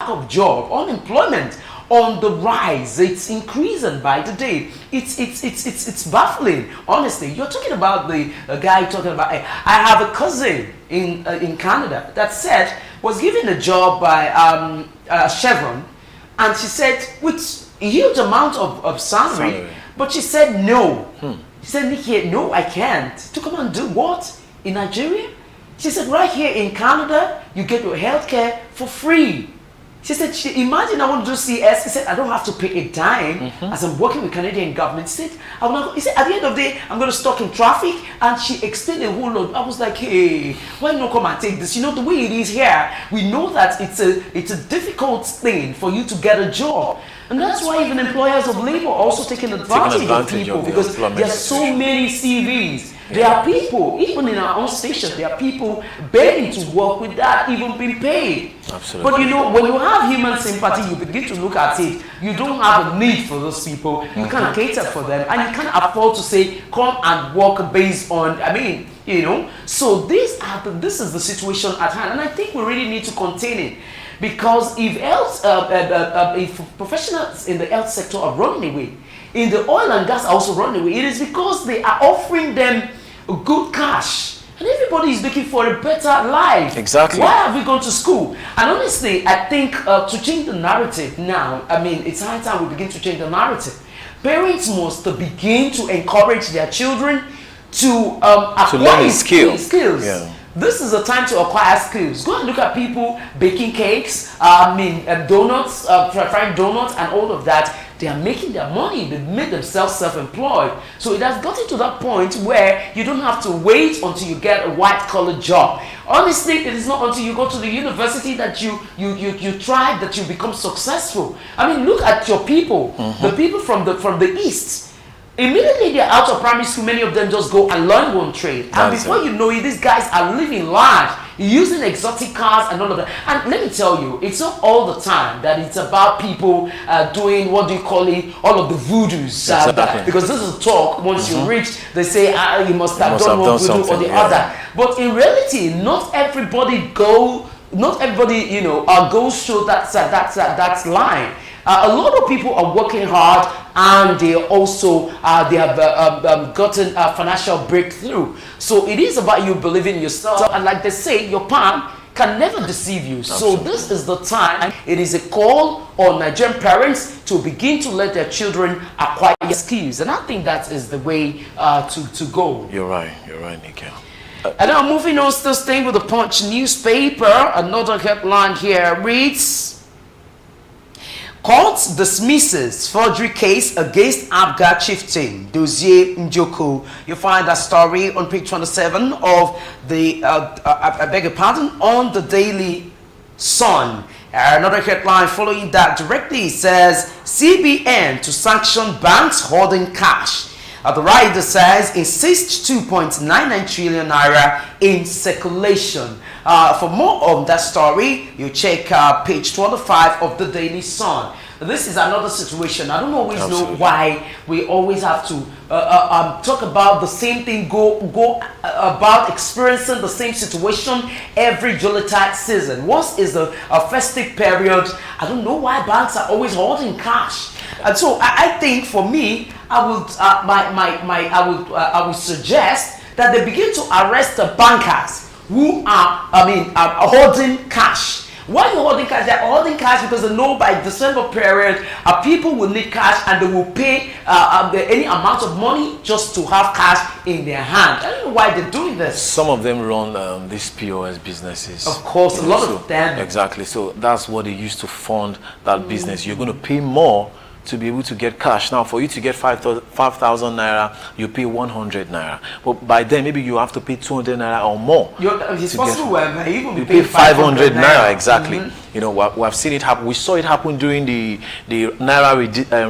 of job, unemployment on the rise. It's increasing by the day. It's baffling. Honestly, you're talking about the guy talking about. I have a cousin in Canada that said was given a job by Chevron, and she said with a huge amount of salary, but she said no. She said, Nikki, no, I can't. To come and do what in Nigeria? She said, right here in Canada, you get your health care for free. She said, imagine I want to do CS. She said, I don't have to pay a dime as I'm working with Canadian government. She said, I will not, he said, at the end of the day, I'm going to stuck in traffic. And she explained a whole lot. I was like, hey, why not come and take this? You know, the way it is here, we know that it's a difficult thing for you to get a job. And that's why even employers of labor are also taking advantage of people, because there are so many CVs. There are people, even in our own station, there are people begging to work without even being paid. Absolutely. But you know, when you have human sympathy, you begin to look at it. You don't have a need for those people. You can't cater for them, and you can't afford to say, come and work based on, I mean, you know. So this is the situation at hand, and I think we really need to contain it. Because if if professionals in the health sector are running away, in the oil and gas are also running away, it is because they are offering them good cash. And everybody is looking for a better life. Exactly. Why have we gone to school? And honestly, I think to change the narrative now, I mean, it's high time we begin to change the narrative. Parents must begin to encourage their children to acquire skills. Yeah. This is a time to acquire skills. Go and look at people baking cakes, donuts, frying donuts, and all of that. They are making their money. They made themselves self-employed. So it has gotten to that point where you don't have to wait until you get a white-collar job. Honestly, it is not until you go to the university that you try, that you become successful. I mean, look at your people. The people from the East. Immediately they're out of primary school, many of them just go and learn one trade. And before you know it, these guys are living large, using exotic cars and all of that. And let me tell you, it's not all the time that it's about people doing, what do you call it, all of the voodoos. Because this is talk, once you reach, they say, you must have done one voodoo or the other. But in reality, not everybody, you know, goes through that line. A lot of people are working hard, and they also they have gotten a financial breakthrough. So it is about you believing in yourself, and like they say, your palm can never deceive you. So this is the time. It is a call on Nigerian parents to begin to let their children acquire skills, and I think that is the way to go. You're right, Nikhil. And now moving on, still staying with the Punch newspaper, another headline here reads, Court dismisses forgery case against Abga chieftain Dozie Njoku. You find that story on page 27 of the, I beg your pardon, on the Daily Sun. Another headline following that directly says, CBN to sanction banks holding cash. The writer says, insists 2.99 trillion naira in circulation. For more on that story, you check page 25 of the Daily Sun. This is another situation. I don't always know why we always have to talk about the same thing, go about experiencing the same situation every July season. Once is a festive period, I don't know why banks are always holding cash. And so I think for me, I would suggest that they begin to arrest the bankers who are holding cash. Why are you holding cash? They're holding cash because they know by December period, people will need cash, and they will pay any amount of money just to have cash in their hand. I don't know why they're doing this. Some of them run these POS businesses. Of course, a lot of them. Exactly. So that's what they use to fund that business. You're going to pay more to be able to get cash. Now, for you to get 5,000 naira, you pay 100 naira. But by then, maybe you have to pay 200 naira or more. It's possible where even you pay 500 naira. Exactly. You know, we have seen it happen. We saw it happen during the naira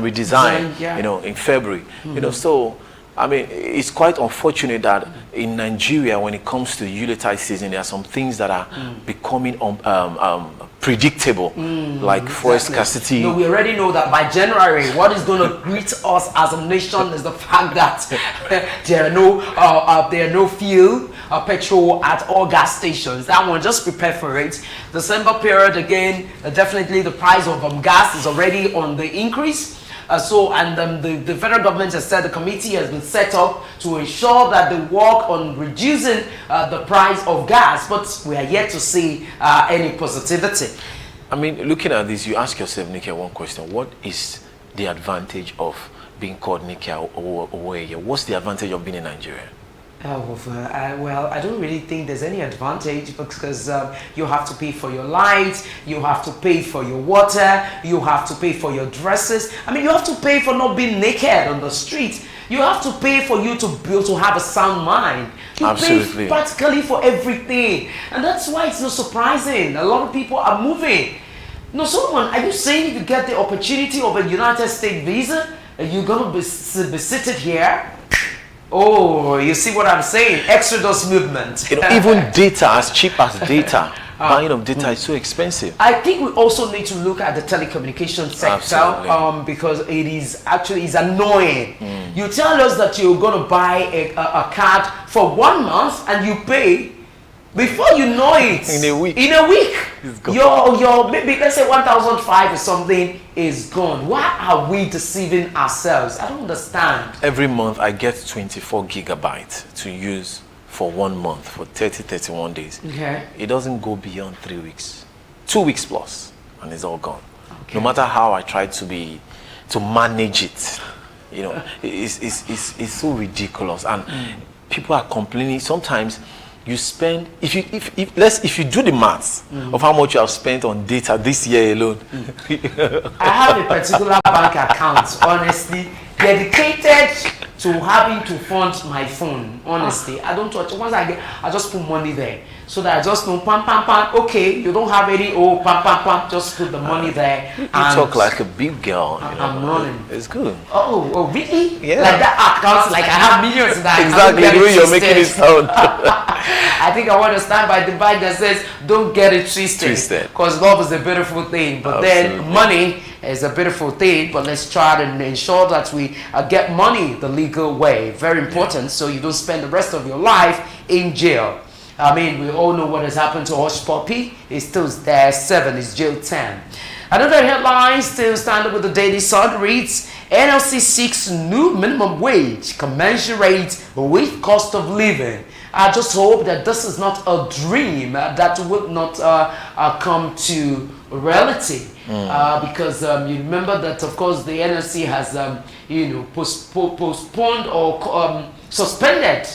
redesign. You know, in February. You know, so I mean, it's quite unfortunate that in Nigeria, when it comes to Yuletide season, there are some things that are becoming predictable, like fuel scarcity. No, we already know that by January, what is going to greet us as a nation is the fact that there are no fuel. petrol at all gas stations. That one, just prepare for it. December period again, definitely the price of gas is already on the increase. The federal government has said the committee has been set up to ensure that they work on reducing the price of gas, but we are yet to see any positivity. I mean, looking at this, you ask yourself, Nikia, one question. What is the advantage of being called Nikia Owoeye? What's the advantage of being in Nigeria? Well, I don't really think there's any advantage because you have to pay for your lights, you have to pay for your water, you have to pay for your dresses. I mean, you have to pay for not being naked on the street. You have to pay for you to have a sound mind. You Absolutely. pay practically for everything. And that's why it's not surprising. A lot of people are moving. No, someone, are you saying if you get the opportunity of a United States visa, you're going to be seated here? Oh, you see what I'm saying? Exodus movement. You know, even data, as cheap as data, buying of data is so expensive. I think we also need to look at the telecommunication sector because it is actually annoying. You tell us that you're going to buy a card for 1 month and you pay. Before you know it, in a week, your maybe let's say 1,005 or something is gone. Why are we deceiving ourselves? I don't understand. Every month I get 24 gigabytes to use for 1 month for 31 days. Okay. It doesn't go beyond 3 weeks, 2 weeks plus, and it's all gone. Okay. No matter how I try to manage it, you know, it's so ridiculous, and people are complaining sometimes. You spend if you do the maths of how much you have spent on data this year alone. I have a particular bank account, honestly, dedicated to having to fund my phone. Honestly, I don't touch. Once I just put money there, so that I just know pam pam pam. Okay, you don't have any pam pam pam. Just put the money there. You talk like a big girl. I'm running. It's good. Oh, really? Yeah. Like that account, like I have millions in that. Exactly the way you're making it sound. I think I want to stand by the Bible that says, "Don't get it twisted." Because love is a beautiful thing, but then money is a beautiful thing. But let's try to ensure that we get money the legal way. Very important, so you don't spend the rest of your life in jail. I mean, we all know what has happened to Hush Puppy. It's still there. 7 is jail 10. Another headline still standing with the Daily Sun reads: NLC seeks new minimum wage commensurate with cost of living. I just hope that this is not a dream that will not come to reality. Because you remember that, of course, the NLC has postponed or suspended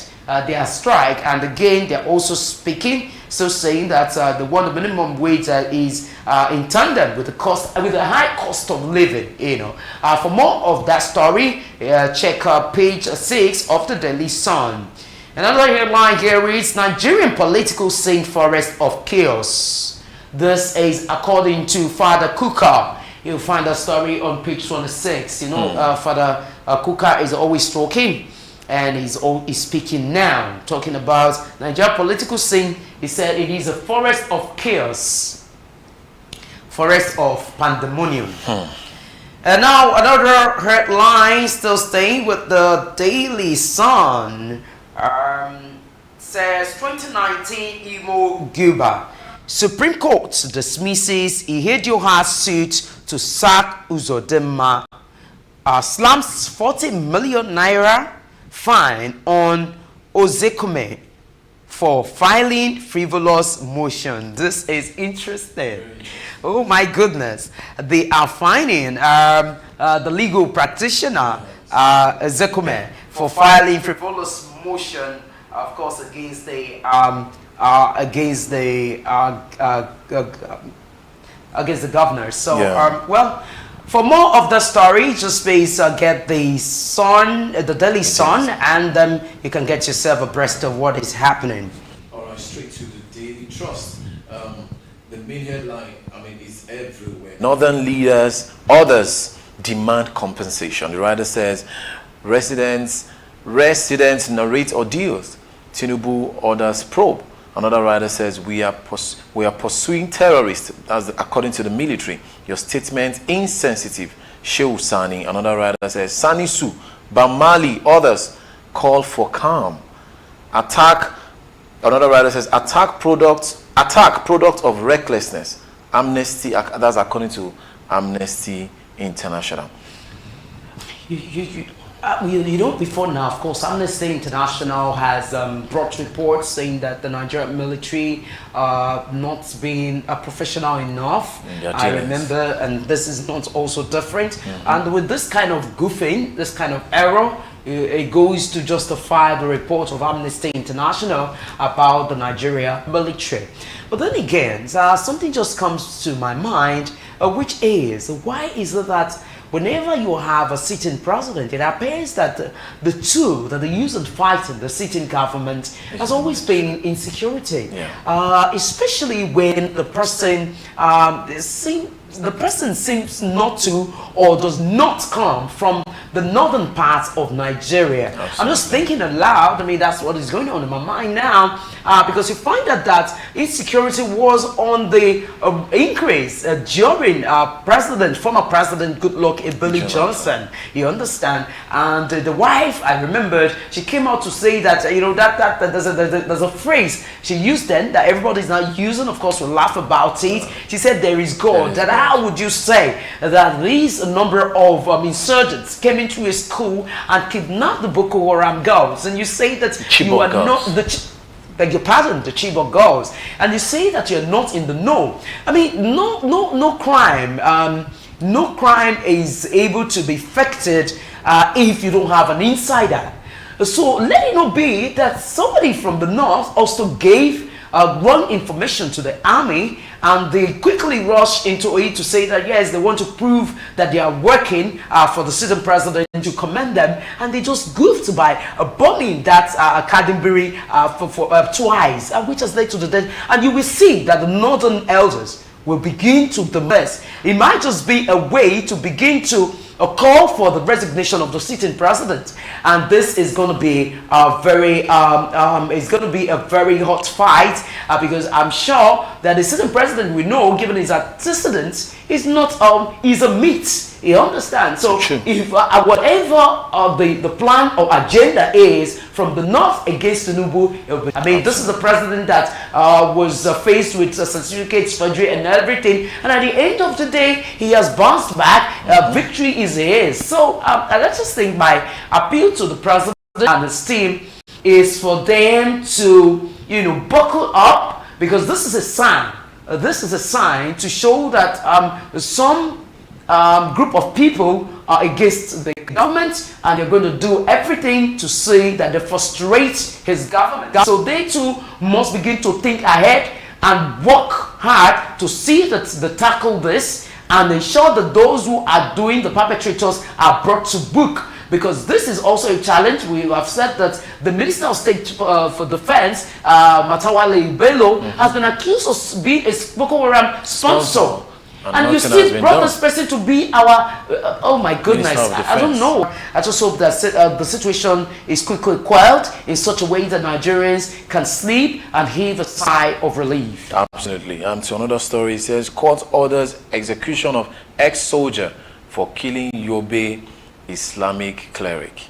their strike, and again they're also speaking, so saying that the minimum wage is in tandem with the high cost of living. For more of that story, check page 6 of the Daily Sun. Another headline here reads: Nigerian political scene forest of chaos. This is according to Father Kuka. You'll find that story on page 26. Father Kuka is always talking, and he's speaking now, talking about Nigerian political scene. He said it is a forest of chaos, forest of pandemonium. And now another headline, still staying with the Daily Sun, says 2019 Imo Guba. Supreme Court dismisses Ihedioha's suit to sack Uzodinma. Slams 40 million naira fine on Ozekume for filing frivolous motion. This is interesting. Oh my goodness. They are fining the legal practitioner Ozekume for filing frivolous motion, of course, against the governor. So for more of the story, just please get the Sun, the Daily Sun, and then you can get yourself abreast of what is happening. All right, straight to the Daily Trust. The main headline, is everywhere. Northern leaders, others demand compensation. The writer says, residents narrate ordeals. Tinubu orders probe. Another writer says, we are pursuing terrorists. That's according to the military. Your statement insensitive. Shehu Sani. Another writer says, Sani Su, Bamali, others call for calm. Attack Another writer says, attack product of recklessness. Amnesty, that's according to Amnesty International. You know, before now, of course, Amnesty International has brought reports saying that the Nigerian military not being professional enough. I remember, and this is not also different. And with this kind of goofing, this kind of error, it goes to justify the report of Amnesty International about the Nigeria military. But then again, something just comes to my mind, which is, why is it that whenever you have a sitting president, it appears that the tool that they use in fighting the sitting government has always been insecurity, especially when the person seems not to or does not come from the northern part of Nigeria. Absolutely. I'm just thinking aloud. I mean, that's what is going on in my mind now, because you find that insecurity was on the increase during former President Goodluck Ebele Johnson. You understand? And the wife, I remembered, she came out to say that, you know, that there's a phrase she used then that everybody's now using. Of course, we laugh about it. She said, "There is God." That how would you say that these number of insurgents came into a school and kidnapped the Boko Haram girls, and you say that you are not beg your pardon, the Chibok girls, and you say that you're not in the know? I mean, no crime is able to be effected if you don't have an insider. So let it not be that somebody from the north also gave wrong information to the army, and they quickly rush into it to say that yes, they want to prove that they are working for the sitting president, to commend them, and they just goofed by bombing that Kadimbury for twice, which has led to the death. And you will see that the northern elders will begin to demurs. It might just be a way to begin to call for the resignation of the sitting president, and this is going to be a very hot fight, because I'm sure that the sitting president, we know, given his antecedents, is not is a myth. You understand? So if whatever the plan or agenda is from the north against Tinubu, I mean, this is a president that was faced with certificates, forgery, and everything, and at the end of the day, he has bounced back. Victory is his. So let's just think my appeal to the president and his team is for them to, you know, buckle up, because this is a sign. This is a sign to show that some group of people are against the government, and they're going to do everything to see that they frustrate his government. So they too must begin to think ahead and work hard to see that they tackle this and ensure that those who are doing the perpetrators are brought to book. Because this is also a challenge. We have said that the Minister of State for Defense, Matawale Bello, has been accused of being a Boko Haram sponsor. And you still brought this person to be our, oh my goodness, I don't know. I just hope that the situation is quickly quelled in such a way that Nigerians can sleep and heave a sigh of relief. Absolutely. And to another story, it says, court orders execution of ex-soldier for killing Yobe Islamic cleric.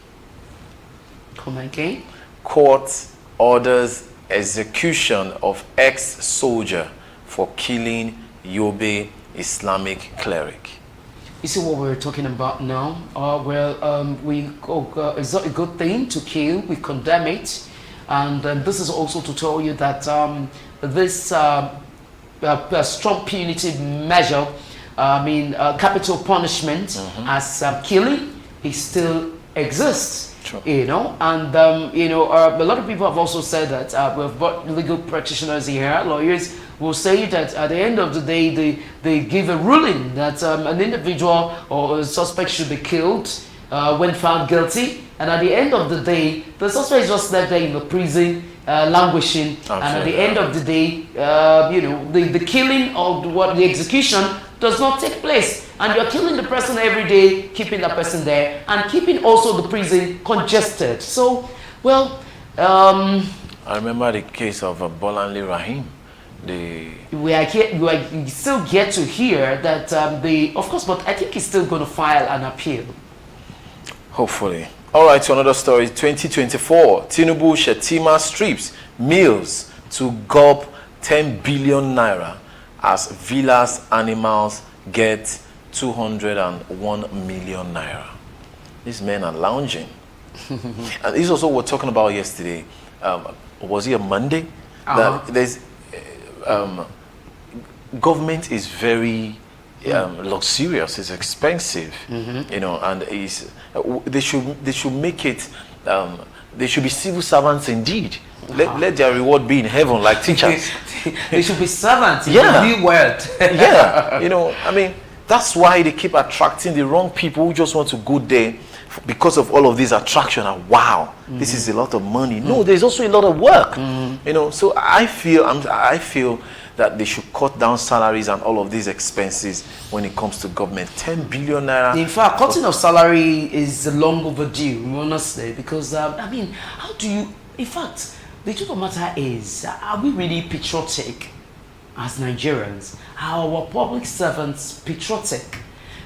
Come again? Court orders execution of ex-soldier for killing Yobe Islamic cleric. You see what we're talking about now? It's not a good thing to kill. We condemn it, and this is also to tell you that this strong punitive measure, capital punishment as killing, it still exists. True. You know, and a lot of people have also said that we've got legal practitioners here, lawyers will say that at the end of the day, they give a ruling that an individual or a suspect should be killed when found guilty, and at the end of the day, the suspect is just left there in the prison languishing. Absolutely. And at the end of the day, the killing of the execution does not take place, and you're killing the person every day, keeping that person there, and keeping also the prison congested. So, well, I remember the case of Bolanle Rahim. We still get to hear that of course, but I think he's still going to file an appeal. Hopefully. All right, to another story. 2024, Tinubu Shetima strips meals to gulp 10 billion naira as villas animals get 201 million naira. These men are lounging. And this is also what we're talking about yesterday. Was it a Monday? That there's government is very luxurious. It's expensive, you know, and they should make it. They should be civil servants indeed. Let their reward be in heaven, like teachers. They should be servants in the real world. Yeah, you know, I mean, that's why they keep attracting the wrong people who just want to go there because of all of these attraction. And wow, this is a lot of money. No, there's also a lot of work. You know, so I feel that they should cut down salaries and all of these expenses when it comes to government. 10 billion naira. In fact, cutting of salary is long overdue, honestly, because I mean, how do you? In fact, the truth of the matter is, are we really patriotic as Nigerians? Are our public servants patriotic?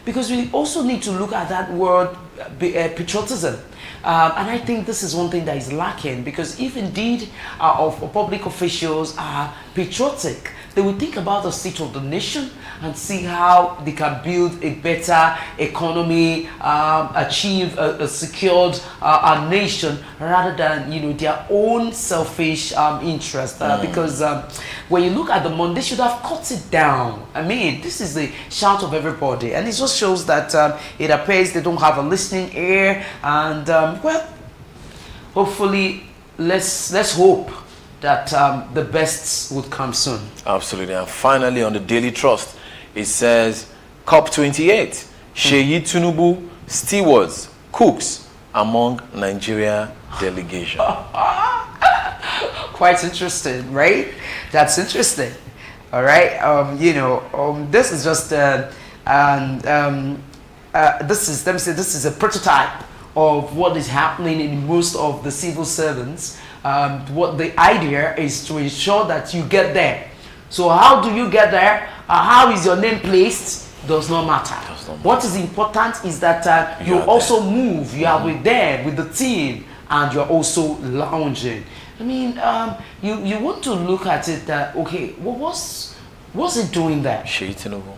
Because we also need to look at that word patriotism. And I think this is one thing that is lacking, because if indeed our public officials are patriotic, they will think about the state of the nation and see how they can build a better economy, achieve a secured a nation, rather than, you know, their own selfish interest. Because when you look at the money, they should have cut it down. I mean, this is the shout of everybody, and it just shows that it appears they don't have a listening ear. And well, hopefully, let's hope that the best would come soon. Absolutely. And finally, on the Daily Trust, it says COP28, Sheyi Tinubu stewards, cooks among Nigeria delegation. Quite interesting, right? That's interesting. All right. You know, this is just this is, let me say, this is a prototype of what is happening in most of the civil servants. What the idea is to ensure that you get there. So how do you get there? How is your name placed? Does not matter. What is important is that you also move. You are with them, with the team, and you're also lounging. I mean, you want to look at it that, okay, what's it doing there? Sheyi Tinubu.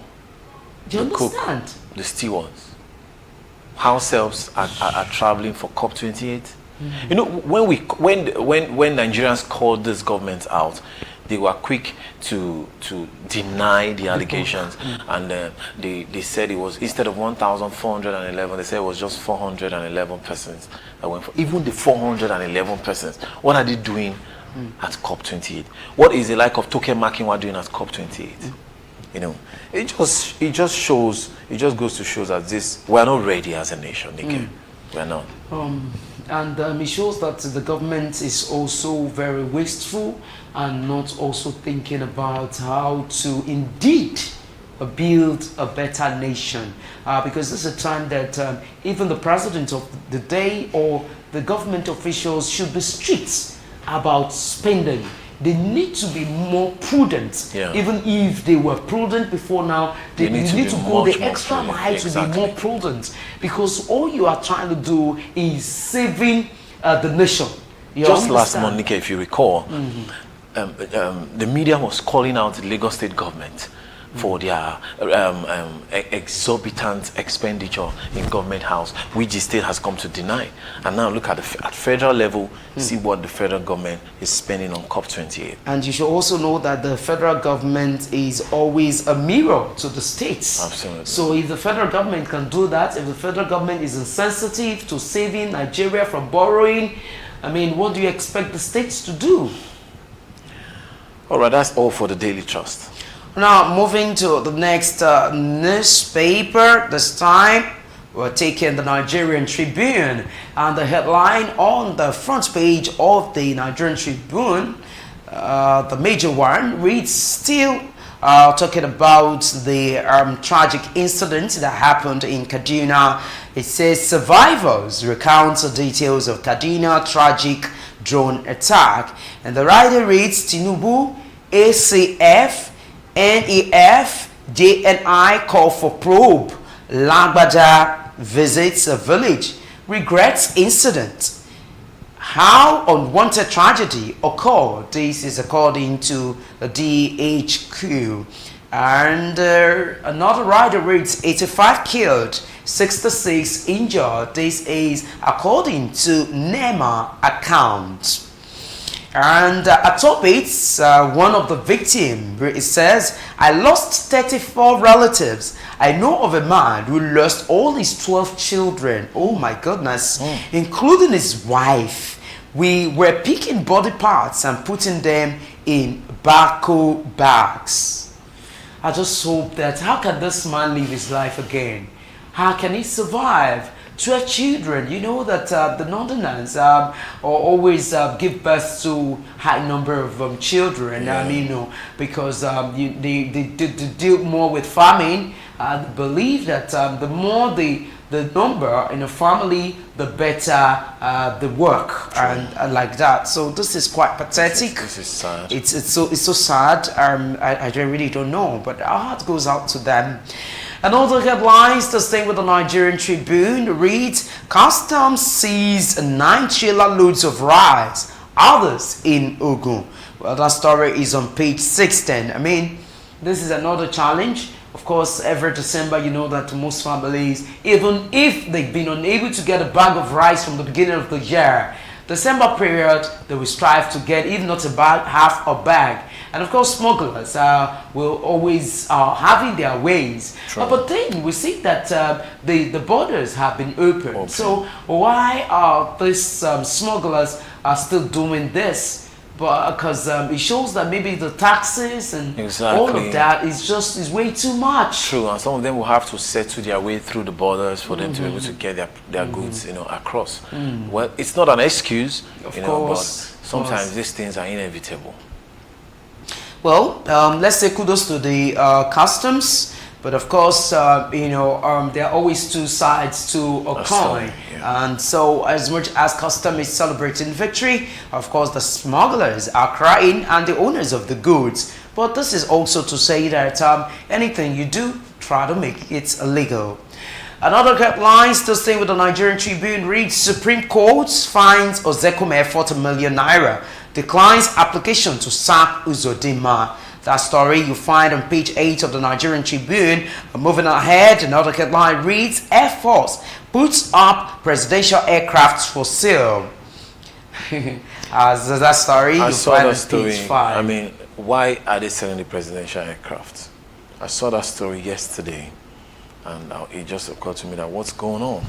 Do you understand? Cook, the stewards. House helps are traveling for COP28. You know, when Nigerians called this government out, they were quick to deny the allegations, and they said it was, instead of 1,411, they said it was just 411 persons that went for. Even the 411 persons, what are they doing at COP28? What is the like of token marking we're doing at COP28? You know, it just goes to show that we're not ready as a nation, Nicky. We're not. And it shows that the government is also very wasteful and not also thinking about how to indeed build a better nation. Because this is a time that even the president of the day or the government officials should be strict about spending. They need to be more prudent. Even if they were prudent before now, they need to go the extra mile to be more prudent, because all you are trying to do is saving the nation. Just last month, Nika, if you recall, the media was calling out the Lagos state government for their exorbitant expenditure in government house, which the state has come to deny. And now look at at federal level, see what the federal government is spending on COP28. And you should also know that the federal government is always a mirror to the states. Absolutely. So if the federal government can do that, if the federal government is insensitive to saving Nigeria from borrowing, I mean, what do you expect the states to do? All right, that's all for the Daily Trust. Now, moving to the next newspaper, this time we're taking the Nigerian Tribune, and the headline on the front page of the Nigerian Tribune, the major one, reads still talking about the tragic incident that happened in Kaduna. It says survivors recount the details of Kaduna tragic drone attack, and the writer reads Tinubu, ACF, NEF, JNI call for probe. Lagbaja visits a village regrets incident. How unwanted tragedy occurred. This is according to the DHQ. And another rider reads 85 killed, 66 injured. This is according to NEMA account. And atop it, one of the victims, it says, I lost 34 relatives. I know of a man who lost all his 12 children. Oh my goodness, including his wife. We were picking body parts and putting them in Barco bags. I just hope that, how can this man live his life again? How can he survive? 12 children, you know that the Northerners always give birth to high number of children, because they deal more with farming. Believe that the more the number in a family, the better the work and like that. So this is quite pathetic. This is sad. It's so sad. I really don't know, but our heart goes out to them. And other headlines, the same with the Nigerian Tribune, reads, Customs seize 9 trailer loads of rice, others in Ogun. Well, that story is on page 16. I mean, this is another challenge. Of course, every December, you know that most families, even if they've been unable to get a bag of rice from the beginning of the year, December period, they will strive to get, if not a bag, half a bag. And of course, smugglers will always having their ways. But then we see that the borders have been opened. Okay. So why are these smugglers are still doing this? But because it shows that maybe the taxes and all of that is way too much. True, and some of them will have to settle their way through the borders for them to be able to get their goods, across. Well, it's not an excuse, of course, but sometimes these things are inevitable. Well, let's say kudos to the customs. But of course, there are always two sides to a coin. Yeah. And so as much as custom is celebrating victory, of course, the smugglers are crying and the owners of the goods. But this is also to say that anything you do, try to make it illegal. Another headline, still staying with the Nigerian Tribune, reads, Supreme Court finds Ozekome 40 million naira, declines application to sack Uzodinma. That story you find on page 8 of the Nigerian Tribune. Moving ahead, another headline reads, Air Force puts up presidential aircraft for sale. That story I you saw find that on story. page 5. I mean, why are they selling the presidential aircraft? I saw that story yesterday, and it just occurred to me that what's going on?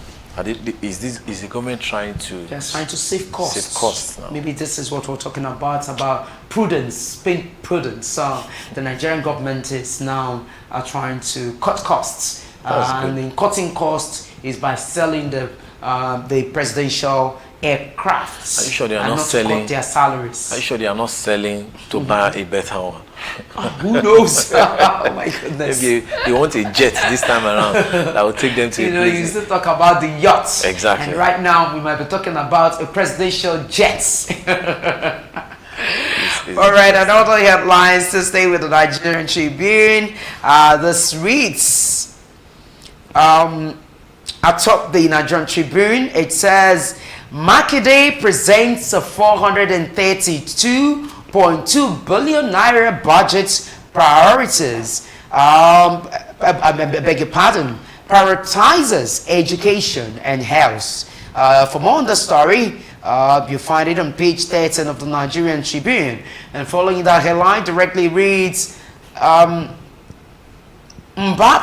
Is the government trying to? They're trying to save costs. Save costs now. Maybe this is what we're talking about prudence, being prudent. So the Nigerian government is now trying to cut costs, and in cutting costs is by selling the presidential aircrafts. Are you sure they are and not selling? Cut their salaries. Are you sure they are not selling to buy a better one? Who knows? Oh my goodness. Maybe they want a jet this time around that will take them to a place. You still talk about the yachts. Exactly. And right now we might be talking about a presidential jet. All right, another headlines to stay with the Nigerian Tribune. This reads, atop the Nigerian Tribune, it says, Makinde presents a 432.2 billion naira budget priorities. I beg your pardon. Prioritizes education and health. For more on the story, you find it on page 13 of the Nigerian Tribune. And following that headline directly reads, Mba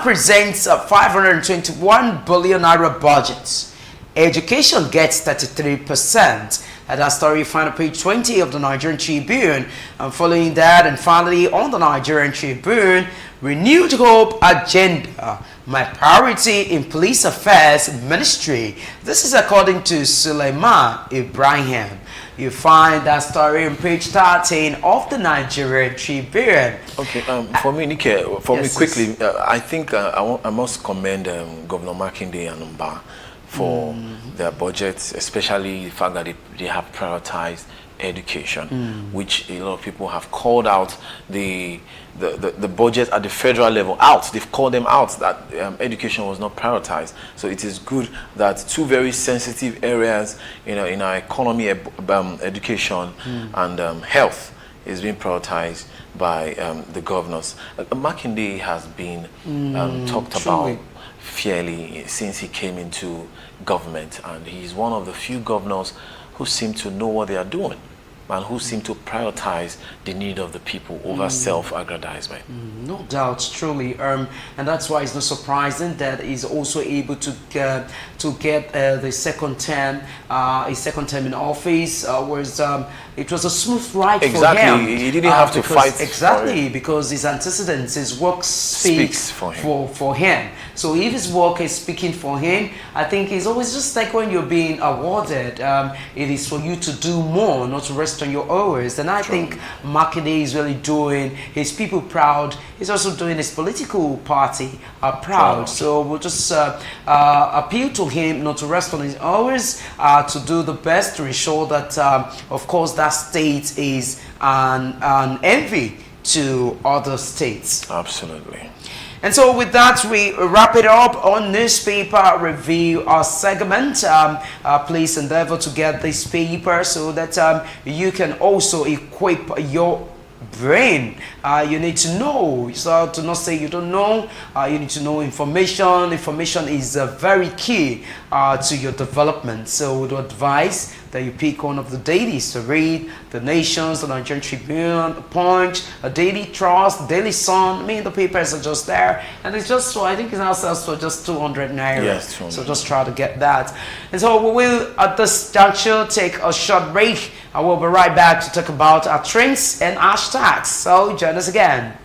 presents a 521 billion naira budget. Education gets 33%. And that story you find on page 20 of the Nigerian Tribune. And following that, and finally on the Nigerian Tribune, renewed hope agenda, my priority in police affairs ministry. This is according to Suleiman Ibrahim. You find that story on page 13 of the Nigerian Tribune. Okay, for me, Nike, me quickly, I think I must commend Governor Makinde and Mba for their budgets, especially the fact that they have prioritized education, which a lot of people have called out the budget at the federal level out. They've called them out that education was not prioritized. So it is good that two very sensitive areas, in our economy, education and health, is being prioritized by the governors. Makinde has been talked about fairly since he came into government, and he's one of the few governors who seem to know what they are doing and who seem to prioritize the need of the people over self-aggrandizement. No doubt, truly, and that's why it's not surprising that he's also able to get the second term, a second term in office. Whereas it was a smooth ride for him. Exactly, he didn't have to fight. Exactly, because his antecedents, his work speaks for him. So if his work is speaking for him, I think it's always just like when you're being awarded, it is for you to do more, not to rest on your laurels. And I think Makinde is really doing his people proud. He's also doing his political party proud. So we'll just appeal to him not to rest on his laurels, to do the best to ensure that, of course, that state is an envy to other states. Absolutely. And so with that, we wrap it up on newspaper review segment. Please endeavor to get this paper so that you can also equip your brain. You need to know. So to not say you don't know, you need to know information. Information is very key to your development. So we would advise that you pick one of the dailies to read: The Nations, The Nigerian Tribune, The Punch, A Daily Trust, Daily Sun. I mean, the papers are just there, and it's just, so I think it now sells for just 200 naira. Yes, 200. So just try to get that. And so we will, at this juncture, take a short break. I will be right back to talk about our trends and hashtags. So join us again.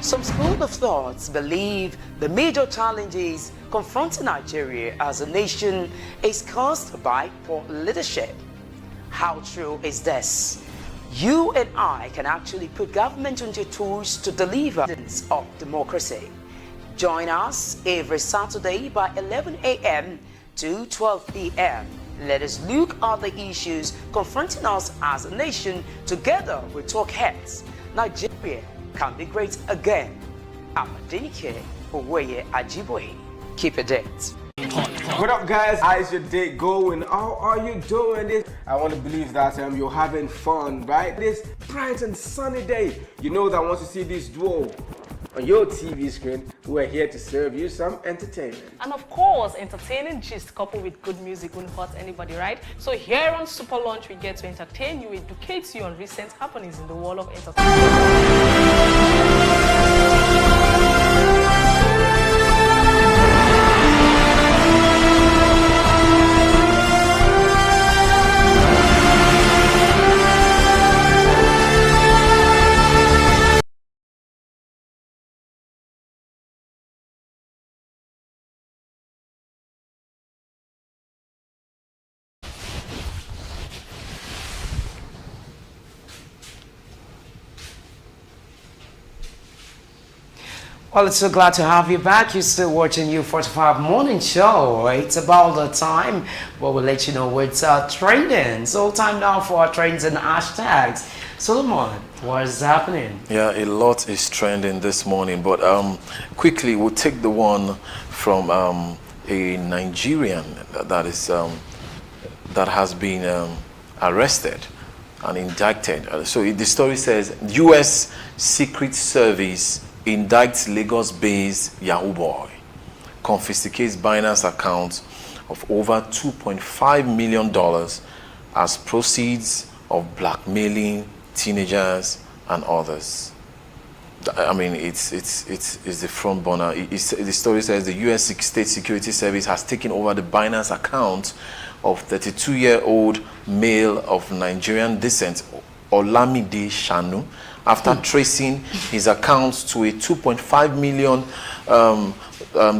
Some school of thoughts believe the major challenges confronting Nigeria as a nation is caused by poor leadership. How true is this? You and I can actually put government into tools to deliver evidence of democracy. Join us every Saturday by 11 a.m. to 12 p.m. Let us look at the issues confronting us as a nation together with talk heads. Nigeria can be great again. I'm Adenike Oweye Ajiboye. Keep it date. What up, guys? How's your day going? How are you doing this? I want to believe that you're having fun, right? This bright and sunny day. You know that once you see this duo on your TV screen, we're here to serve you some entertainment. And of course, entertaining gist coupled with good music won't hurt anybody, right? So here on Super Lunch, we get to entertain you, educate you on recent happenings in the world of entertainment. Well, it's so glad to have you back. You're still watching U45 Morning Show. It's about the time where we'll let you know what's trending. So time now for our trends and hashtags. Solomon, what is happening? Yeah, a lot is trending this morning, but quickly we'll take the one from a Nigerian that is that has been arrested and indicted. So the story says U.S. Secret Service indicts Lagos-based Yahoo boy, confiscates Binance accounts of over $2.5 million as proceeds of blackmailing teenagers and others. I mean, it's the front burner. The story says the U.S. State Security Service has taken over the Binance account of 32-year-old male of Nigerian descent, Olamide Shanu, after tracing his accounts to a $2.5 million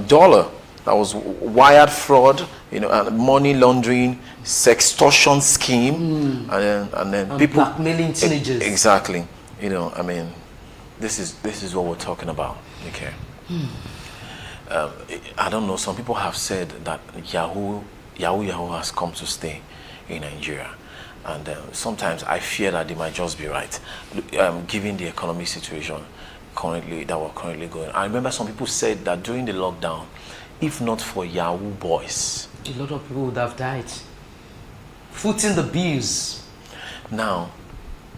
dollar that was wired fraud, and money laundering, sextortion scheme, and then people blackmailing teenagers. Exactly. I mean, this is what we're talking about. Okay. I don't know. Some people have said that Yahoo has come to stay in Nigeria. And sometimes I fear that they might just be right, given the economic situation that we're currently going. I remember some people said that during the lockdown, if not for Yahoo boys, a lot of people would have died. Footing the bills. Now,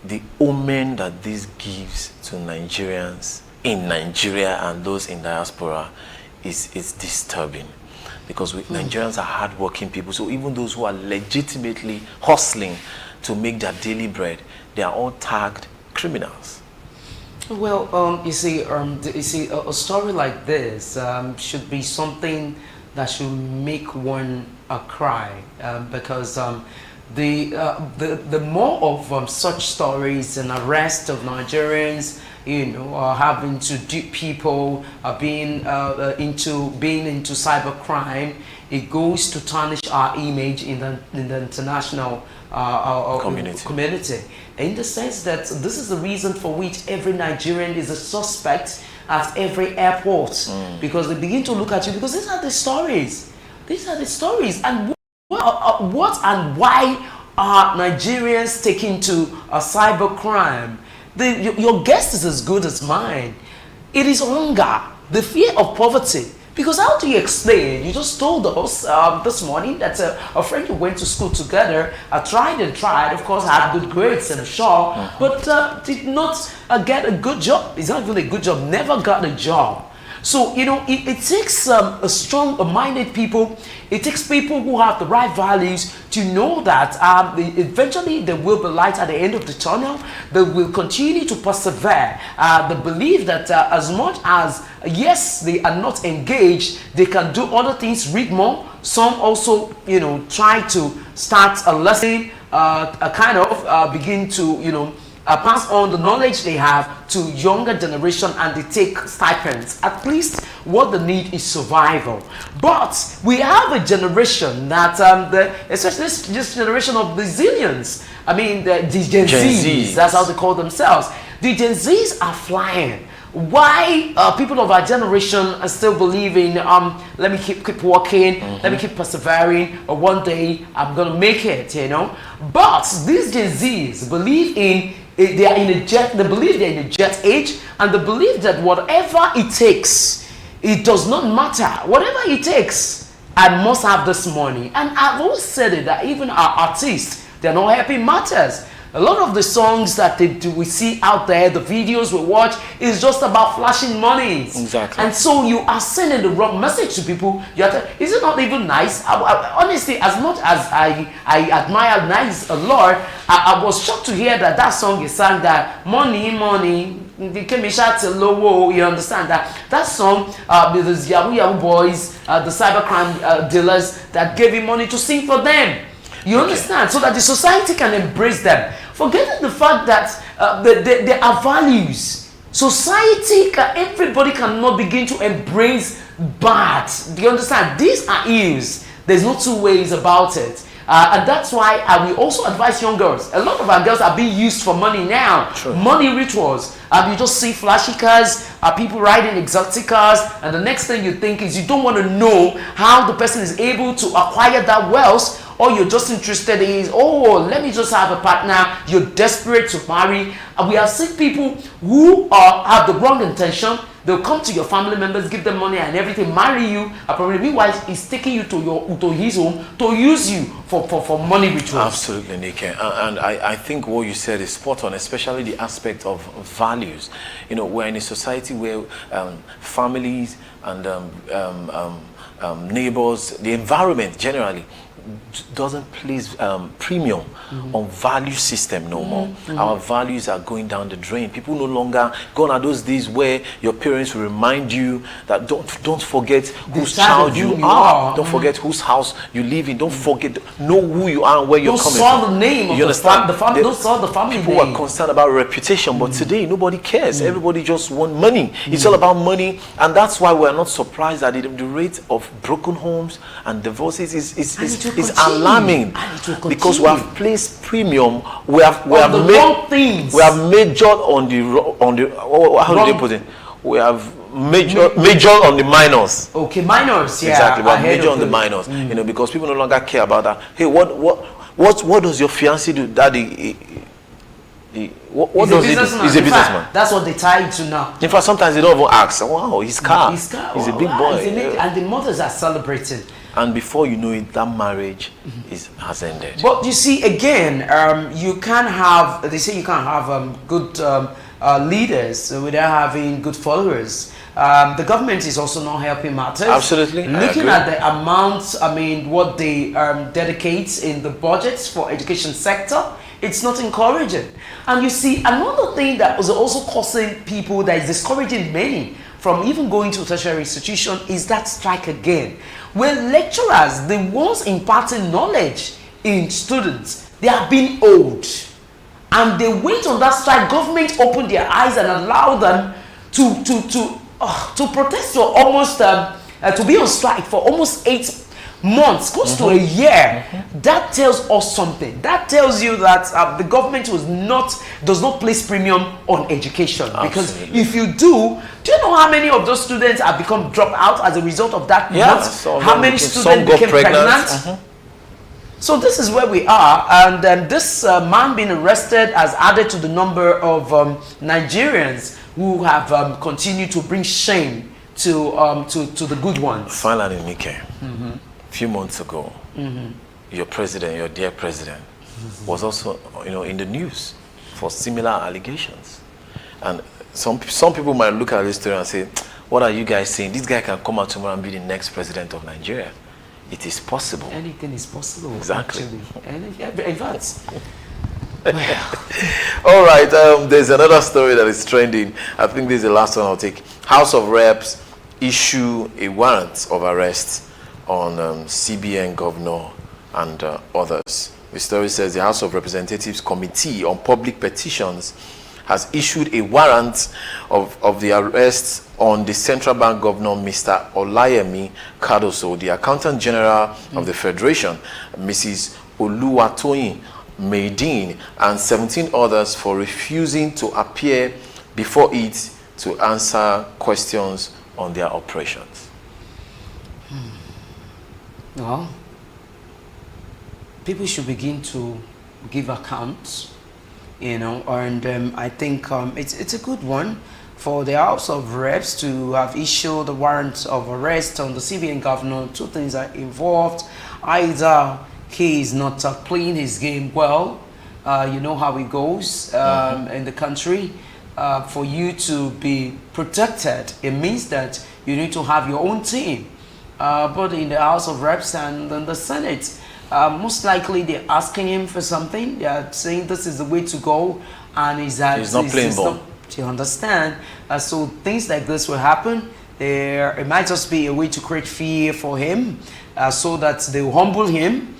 the omen that this gives to Nigerians in Nigeria and those in diaspora is disturbing. Because Nigerians are hardworking people, so even those who are legitimately hustling to make their daily bread, they are all tagged criminals. Well, you see, a story like this should be something that should make one cry, because the more of such stories and arrest of Nigerians, having to dupe people, being into cybercrime, it goes to tarnish our image in the international community. In the sense that this is the reason for which every Nigerian is a suspect at every airport, because they begin to look at you, because these are the stories. And what and why are Nigerians taking to cybercrime? Your guess is as good as mine. It is hunger, the fear of poverty. Because how do you explain? You just told us this morning that a friend you went to school together tried, of course, had good grades, I'm sure, but did not get a good job. It's not even a good job, never got a job. So, it takes a strong-minded people. It takes people who have the right values to know that eventually there will be light at the end of the tunnel. They will continue to persevere. They believe that as much as, yes, they are not engaged, they can do other things, read more. Some also, try to start a lesson, begin to, pass on the knowledge they have to younger generation, and they take stipends. At least what they need is survival. But we have a generation that, especially this generation of Brazilians, I mean the Gen Zs, that's how they call themselves. The Gen Zs are flying. Why people of our generation are still believing, let me keep working, let me keep persevering, or one day I'm gonna make it, you know. But these Gen Zs believe they believe they're in a jet age, and they believe that whatever it takes, it does not matter. Whatever it takes, I must have this money. And I've always said it, that even our artists, they're not helping matters. A lot of the songs that we see out there, the videos we watch, is just about flashing money. Exactly. And so you are sending the wrong message to people. Is it not even nice? Honestly, as much as I admire Nice a lot, I was shocked to hear that song is sang that money, they came to low. You understand that song? Those Yahoo boys, the cybercrime dealers that gave him money to sing for them. You understand? So that the society can embrace them. Forgetting the fact that there are values. Society, everybody cannot begin to embrace bad. Do you understand? These are ills. There's no two ways about it. And that's why we also advise young girls. A lot of our girls are being used for money now. True. Money rituals. You just see flashy cars, people riding exotic cars, and the next thing you think is you don't want to know how the person is able to acquire that wealth. Or you're just interested in, let me just have a partner. You're desperate to marry. We have seen people who have the wrong intention. They'll come to your family members, give them money and everything, marry you. Probably meanwhile, he's taking you to his home to use you for money rituals. Absolutely, Nike. And I think what you said is spot on, especially the aspect of values. You know, we're in a society where families and neighbors, the environment generally, doesn't place premium on value system no more. Our values are going down the drain. People no longer gone are those days where your parents will remind you that don't forget whose child you are. Don't forget whose house you live in. Don't forget, know who you are and where you're coming from. The name of the family. Don't saw the family people name. Are concerned about reputation, but today nobody cares. Everybody just want money. It's all about money, and that's why we're not surprised that the rate of broken homes and divorces is alarming, because we have placed premium. We have majored on the how do they put it? We have majored on the minors. Okay, minors. Yeah, exactly. We have majored on the minors. You know, because people no longer care about that. Hey, what does your fiancé do? Daddy. What does he do? He's a businessman. That's what they tie to now. In fact, sometimes they don't even ask. Wow, his car. He's a big boy. And the mothers are celebrating. And before you know it, that marriage has ended. But you see, again, you can't have, they say you can't have good leaders without having good followers. The government is also not helping matters. Absolutely. Looking at the amount, what they dedicate in the budgets for education sector, it's not encouraging. And you see, another thing that was also causing people, that is discouraging many from even going to a tertiary institution, is that strike again. When lecturers, the ones imparting knowledge in students, they are being old. And they went on that strike. Government opened their eyes and allowed them to protest for almost, to be on strike for almost 8 months, close to a year. That tells us something. That tells you that the government does not place premium on education. Absolutely. Because if you do you know how many of those students have become dropped out as a result of that? How many students became pregnant? So this is where we are, and this man being arrested has added to the number of Nigerians who have continued to bring shame to the good ones. Finally, Nike, a few months ago, your president, your dear president, was also in the news for similar allegations. And some people might look at this story and say, what are you guys saying? This guy can come out tomorrow and be the next president of Nigeria. It is possible. Anything is possible. Exactly. In fact. All right. There's another story that is trending. I think this is the last one I'll take. House of Reps issue a warrant of arrest on CBN governor and others. The story says the House of Representatives Committee on Public Petitions has issued a warrant of the arrest on the Central Bank Governor, Mr. Olayemi Cardoso, the Accountant General of the Federation, Mrs. Oluwatoyin Maidin, and 17 others for refusing to appear before it to answer questions on their operations. Well, people should begin to give accounts, you know, and I think it's a good one for the House of Reps to have issued the warrant of arrest on the CBN governor. Two things are involved. Either he is not playing his game well, you know how it goes in the country. For you to be protected, it means that you need to have your own team. But in the House of Reps and in the Senate, most likely they're asking him for something. They're saying this is the way to go, and he's not playing ball. Do you understand? So things like this will happen. It might just be a way to create fear for him, so that they will humble him.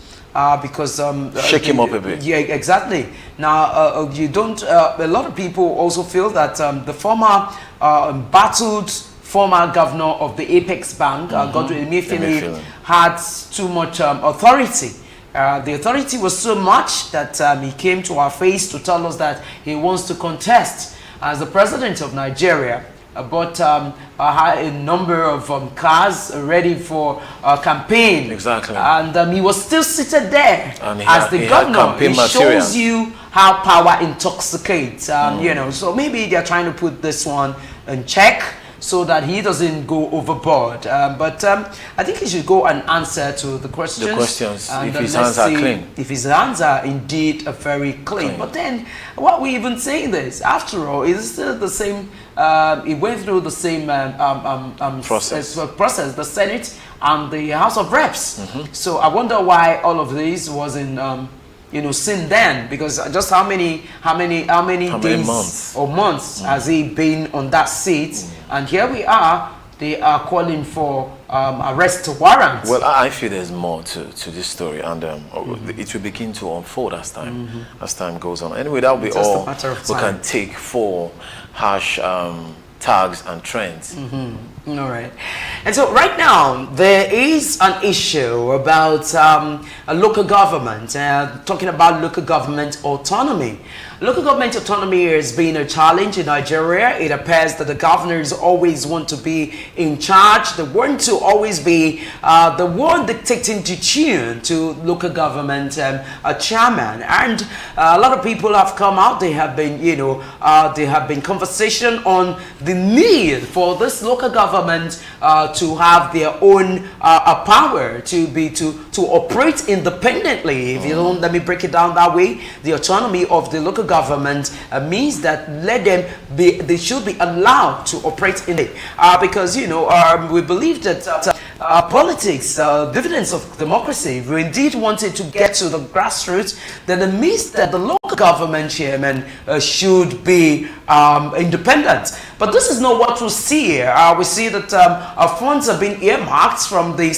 Because shake him up a bit. Yeah, exactly. Now you don't. A lot of people also feel that the former battled former governor of the Apex Bank, Godwin Emefiele, had too much authority. The authority was so much that he came to our face to tell us that he wants to contest as the president of Nigeria. Bought a number of cars ready for campaign. Exactly. And he was still seated there and as the governor. It material. shows you how power intoxicates. You know, so maybe they're trying to put this one in check so that he doesn't go overboard. But I think he should go and answer to the questions. The questions, and if his hands are clean. If his hands are indeed very clean. But then, what we even saying this? After all, it's still the same. It went through the same process, the Senate and the House of Reps. So I wonder why all of this wasn't, you know, seen then, because just how many days months? or months has he been on that seat? And here we are. They are calling for arrest warrant. Well, I feel there's more to this story, and it will begin to unfold as time goes on. Anyway, that will be Just all a matter of we time. can take for hash tags and trends. All right. And so right now, there is an issue about a local government, talking about local government autonomy. Local government autonomy has been a challenge in Nigeria. It appears that the governors always want to be in charge. They want to always be the one dictating the tune to local government chairman. And a lot of people have come out. They have been, you know, there have been conversation on the need for this local government to have their own power, to operate independently. If you don't, let me break it down that way. The autonomy of the local government means that they should be allowed to operate in it, because, you know, we believe that politics, dividends of democracy, if we indeed wanted to get to the grassroots, then it means that the local government chairman should be independent. But this is not what we see here. We see that funds have been earmarked from the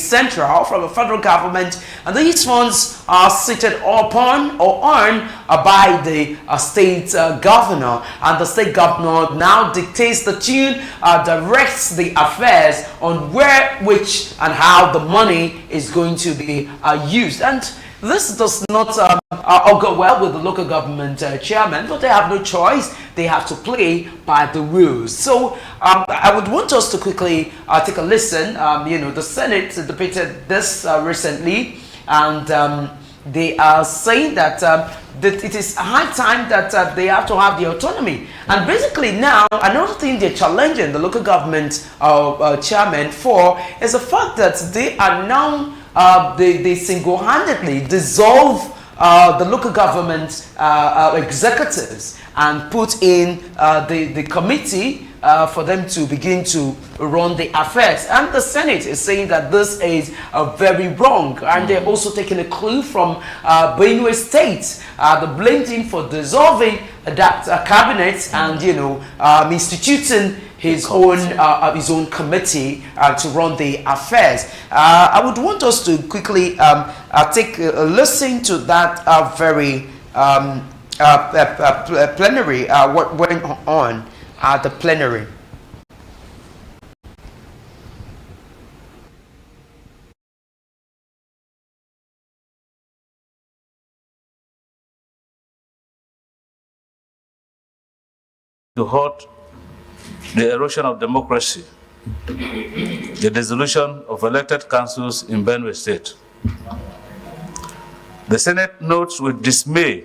federal government, and these funds are seated upon or on by the state governor, and the state governor now dictates the tune, directs the affairs on where, which, and how the money is going to be used. And this does not augur well with the local government chairman, but they have no choice. They have to play by the rules. So I would want us to quickly take a listen. You know, the Senate debated this recently, and they are saying that it is high time that they have to have the autonomy. And basically now, another thing they're challenging the local government chairman for is the fact that they are now, they single-handedly dissolve the local government executives and put in the committee for them to begin to run the affairs. And the Senate is saying that this is very wrong. And they're also taking a clue from Benue State, the blaming for dissolving that cabinet and, you know, instituting his own committee to run the affairs. I would want us to quickly take a listen to that very plenary, what went on at the plenary. To halt the erosion of democracy, the dissolution of elected councils in Benue State. The Senate notes with dismay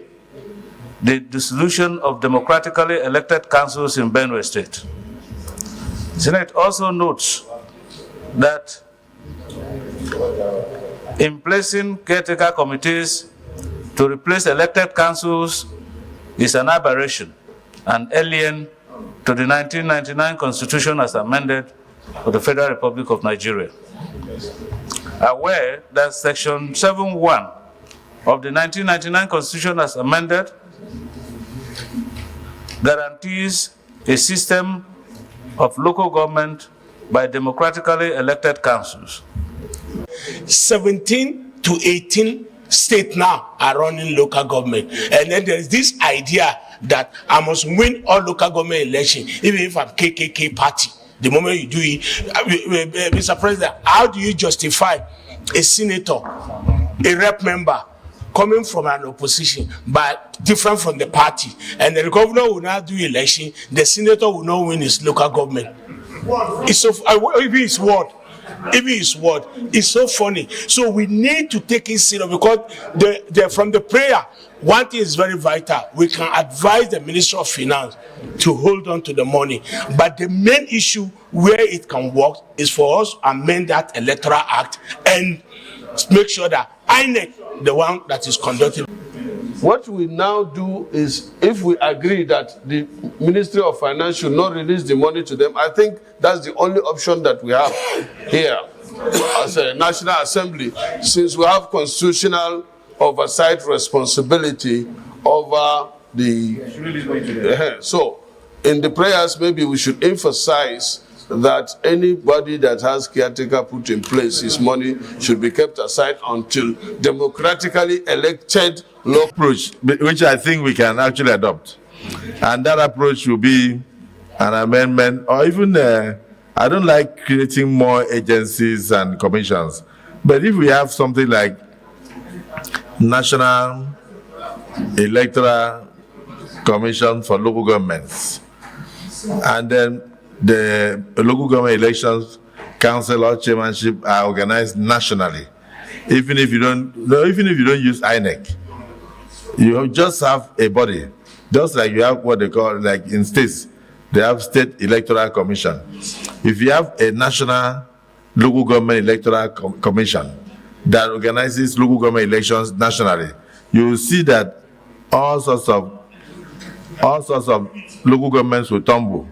the dissolution of democratically elected councils in Benue State. The Senate also notes that in placing caretaker committees to replace elected councils is an aberration and alien to the 1999 Constitution as amended for the Federal Republic of Nigeria. Aware that Section 7.1 of the 1999 Constitution as amended guarantees a system of local government by democratically elected councils. 17 to 18 states now are running local government. And then there is this idea that I must win all local government election, even if I'm KKK party. The moment you do it, Mr. President, how do you justify a senator, a rep member, coming from an opposition, but different from the party, and the governor will not do election, the senator will not win his local government? It's so, even his word. Even his word is so funny. So we need to take it serious, because from the prayer, one thing is very vital. We can advise the Minister of Finance to hold on to the money. But the main issue where it can work is for us to amend that Electoral Act and make sure that INEC, the one that is conducting. What we now do is, if we agree that the Ministry of Finance should not release the money to them, I think that's the only option that we have here as a National Assembly, since we have constitutional oversight responsibility over the... So, in the prayers, maybe we should emphasize that anybody that has caretaker put in place, his money should be kept aside until democratically elected law approach, which I think we can actually adopt. And that approach will be an amendment, or even, I don't like creating more agencies and commissions, but if we have something like National Electoral Commission for local governments, and then the local government elections, council or chairmanship are organized nationally. Even if you don't use INEC, you just have a body, just like you have what they call, like in states, they have State Electoral Commission. If you have a national local government electoral commission that organizes local government elections nationally, you will see that all sorts of local governments will tumble.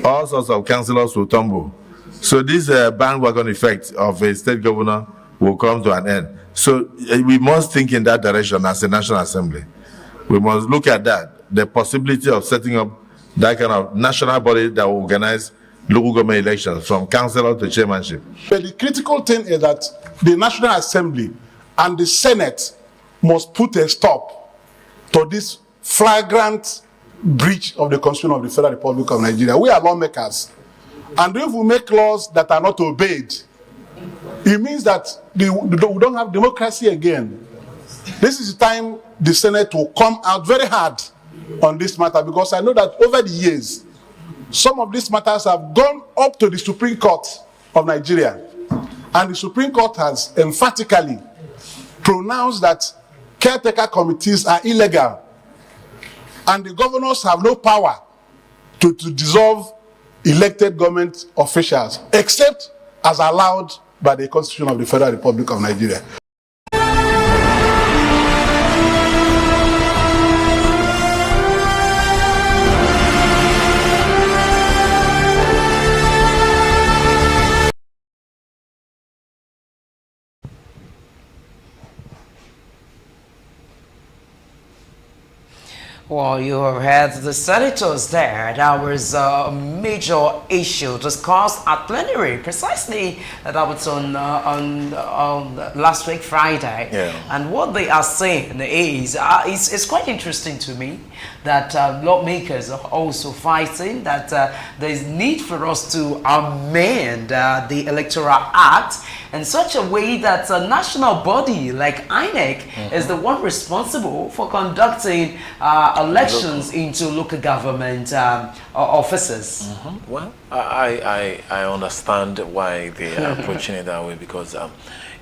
All sorts of councillors will tumble. So this bandwagon effect of a state governor will come to an end. So we must think in that direction as a National Assembly. We must look at that, the possibility of setting up that kind of national body that will organize local government elections from councillor to chairmanship. But the critical thing is that the National Assembly and the Senate must put a stop to this flagrant breach of the Constitution of the Federal Republic of Nigeria. We are lawmakers, and if we make laws that are not obeyed, it means that we don't have democracy again. This is the time the Senate will come out very hard on this matter, because I know that over the years, some of these matters have gone up to the Supreme Court of Nigeria, and the Supreme Court has emphatically pronounced that caretaker committees are illegal, and the governors have no power to dissolve elected government officials, except as allowed by the Constitution of the Federal Republic of Nigeria. Well, you have had the senators there. That was a major issue discussed at plenary, precisely that was on last week Friday. Yeah. And what they are saying is, it's quite interesting to me that lawmakers are also fighting that there is need for us to amend the Electoral Act in such a way that a national body like INEC is the one responsible for conducting elections into local government offices. Well, I understand why they are approaching it that way, because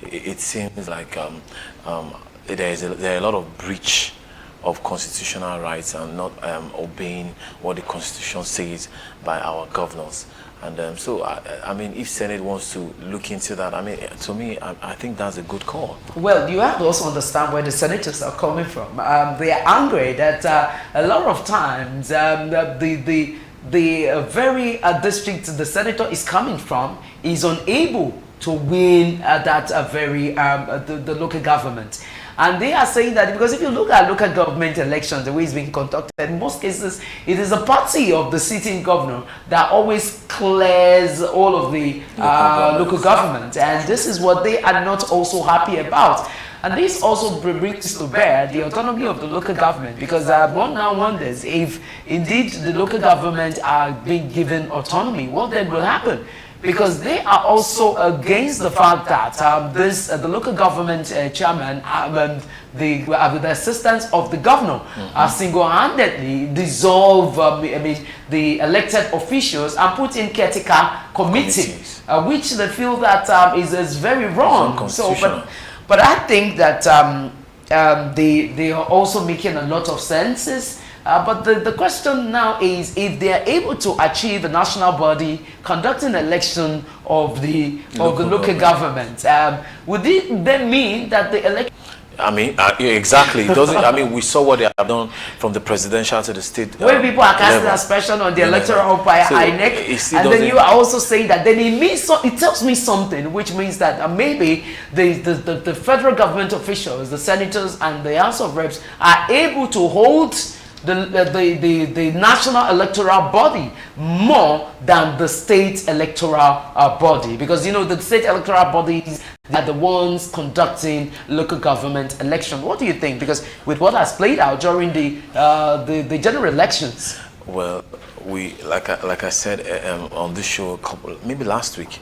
it seems like there are a lot of breach of constitutional rights and not obeying what the Constitution says by our governors. And so, I mean, if Senate wants to look into that, I mean, to me, I think that's a good call. Well, you have to also understand where the senators are coming from. They are angry that a lot of times the very district the senator is coming from is unable to win that the local government. And they are saying that because if you look at local government elections, the way it's being conducted, in most cases, it is a party of the sitting governor that always clears all of the local government. And this is what they are not also happy about. And this also brings to bear the autonomy of the local government, because one now wonders if indeed the local government are being given autonomy, what then will happen? Because they are also against the fact that the local government chairman, with the assistance of the governor, single-handedly dissolve the elected officials and put in caretaker committees, which they feel that is very wrong. So, but I think that they are also making a lot of senses. But the question now is if they are able to achieve a national body conducting an election of the local government, would it then mean that the election? I mean, exactly. It doesn't. I mean, we saw what they have done from the presidential to the state. When people are casting aspersion on the electoral by INEC, and then you are also saying that, then it means it tells me something, which means that maybe the federal government officials, the senators and the House of Reps, are able to hold the national electoral body more than the state electoral body, because you know the state electoral bodies are the ones conducting local government election. What do you think? Because with what has played out during the general elections. Well, we like I said on this show maybe last week,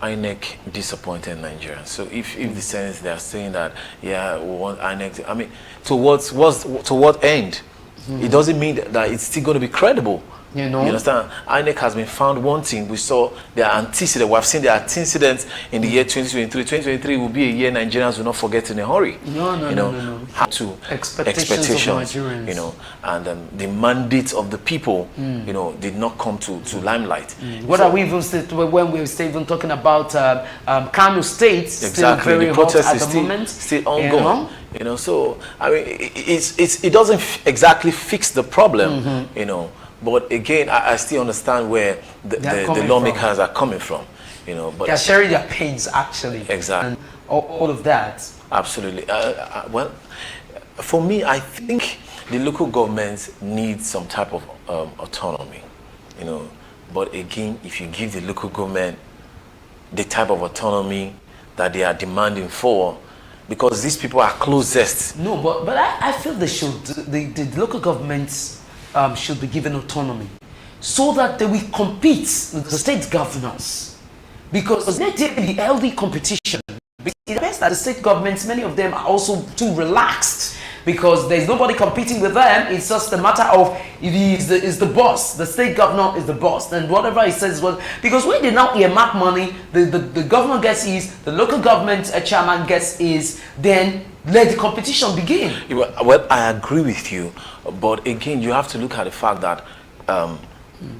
INEC disappointed Nigerians. So if the Senate they are saying that we want INEC to, I mean, to what end? It doesn't mean that it's still going to be credible. You understand? INEC has been found wanting. We saw their antecedents. We have seen their antecedents in the year 2023. 2023 will be a year Nigerians will not forget in a hurry. No. How to expectations of Nigerians. And the mandate of the people, did not come to limelight. What are we even when we're even talking about Kano State? Still very the protest hot is at the moment. Still ongoing. So I mean, it doesn't exactly fix the problem. But again, I still understand where the lawmakers are coming from. But they're sharing their pains actually. Exactly. And all of that. Absolutely. Well, for me, I think the local governments need some type of autonomy. But again, if you give the local government the type of autonomy that they are demanding for, because these people are closest. No, but I feel they should. The local governments should be given autonomy so that they will compete with the state governors, because they take the healthy competition. It appears that the state governments, many of them are also too relaxed, because there's nobody competing with them. It's just a matter of is the boss. The state governor is the boss, and whatever he says was, because when they now earmark money, the governor gets his, the local government chairman gets his, then let the competition begin. Well, I agree with you, but again, you have to look at the fact that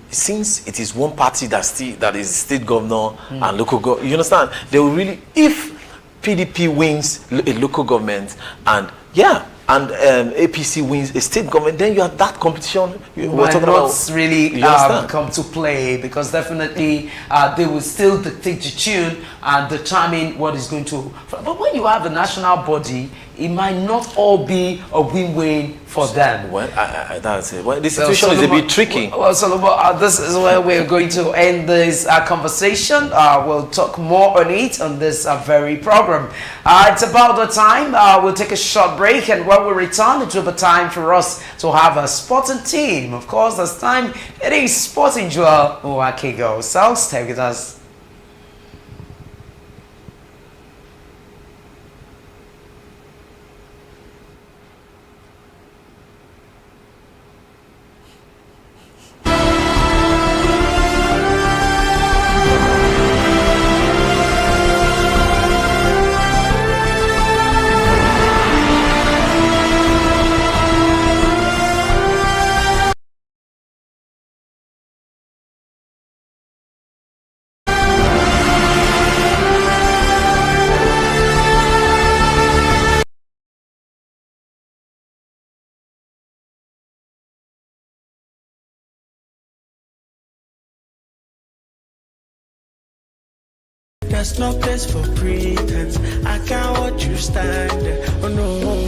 since it is one party that is state governor and local government, you understand? They will really, if PDP wins a local government and APC wins a state government, then you have that competition. We're talking about really come to play, because definitely they will still dictate the tune and determine what is going to. But when you have a national body, it might not all be a win-win for them. Well, that's it. Well, the situation is a bit tricky. Well, Solomon, this is where we're going to end this conversation. We'll talk more on it on this very program. It's about the time. We'll take a short break, and when we return, it will be time for us to have a sporting team. Of course, this time it is Sporting Joel Nwakigo. So stay with us. There's no place for pretense. I can't watch you stand there. Oh no.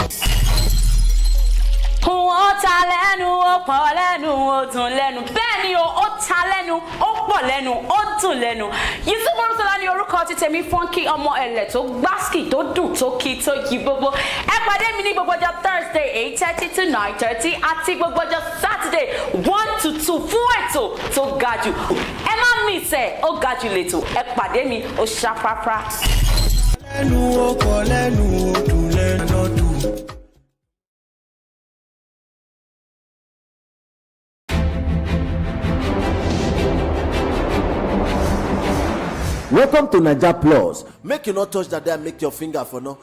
Ó ta lẹ́nu, ó pọ̀ lẹ́nu, ó dùn lẹ́nu. Bẹ́ẹ̀ ni ó ta lẹ́nu, ó pọ̀ lẹ́nu, ó dùn lẹ́nu. Yusuf Mọ́rúnsọ́lá ni orúkọ ti tèmi Funky ọmọ ẹ̀lẹ̀ tó gbásìkì tó dùn tó kí tó yí gbogbo. Ẹ pàdé mi ní gbogbo ọjọ́ Thursday 8:30 to 9:30 àti gbogbo ọjọ́ Saturday 1 to 2 fún ètò tó ga jù. Ẹ má miss ẹ̀, ó ga jù lẹ́tò. Ẹ pàdé mi, ó ṣàfàfà. Lẹ́nu ó pọ̀ lẹ́nu ó dùn lẹ́nu ó dùn. Welcome to Naija Plus. Make you not touch that there, make your finger for no.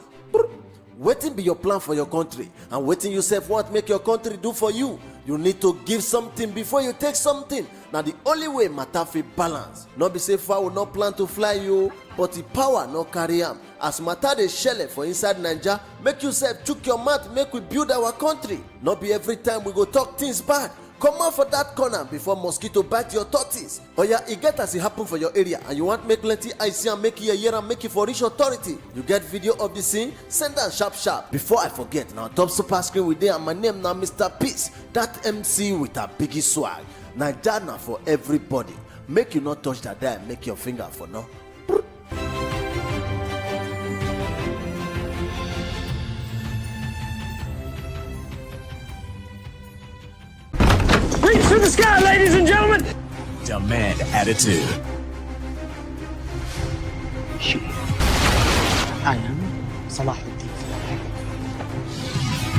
Wetin be your plan for your country, and wetin you sef want make your country do for you. You need to give something before you take something. Now the only way matter fit balance. Not be say fowl no plan to fly you, but the power no carry am. As matter dey shele for inside Naija, make you sef chook your mouth, make we build our country. Not be every time we go talk things bad. Come out for that corner before mosquito bite your tortoise. Oya, e get as e happen for your area and you want make plenty eye see and make you hear and make you for reach authority. You get video of the scene? Send am sharp sharp. Before I forget, now top super screen with there and my name now Mr. Peace. That MC with a biggie swag. Naija na for everybody. Make you not touch that there, make your finger for no. Reach to the sky, ladies and gentlemen. Demand attitude. I am Salahuddin.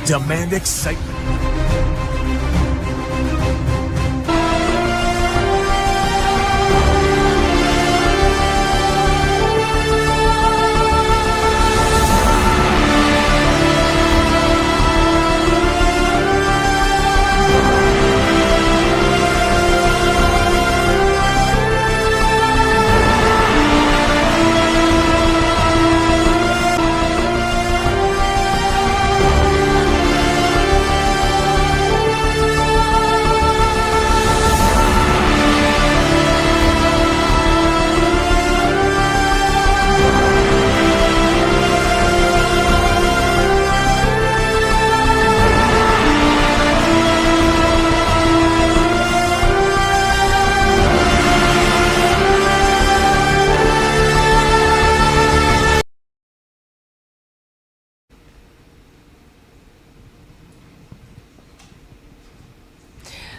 Demand excitement.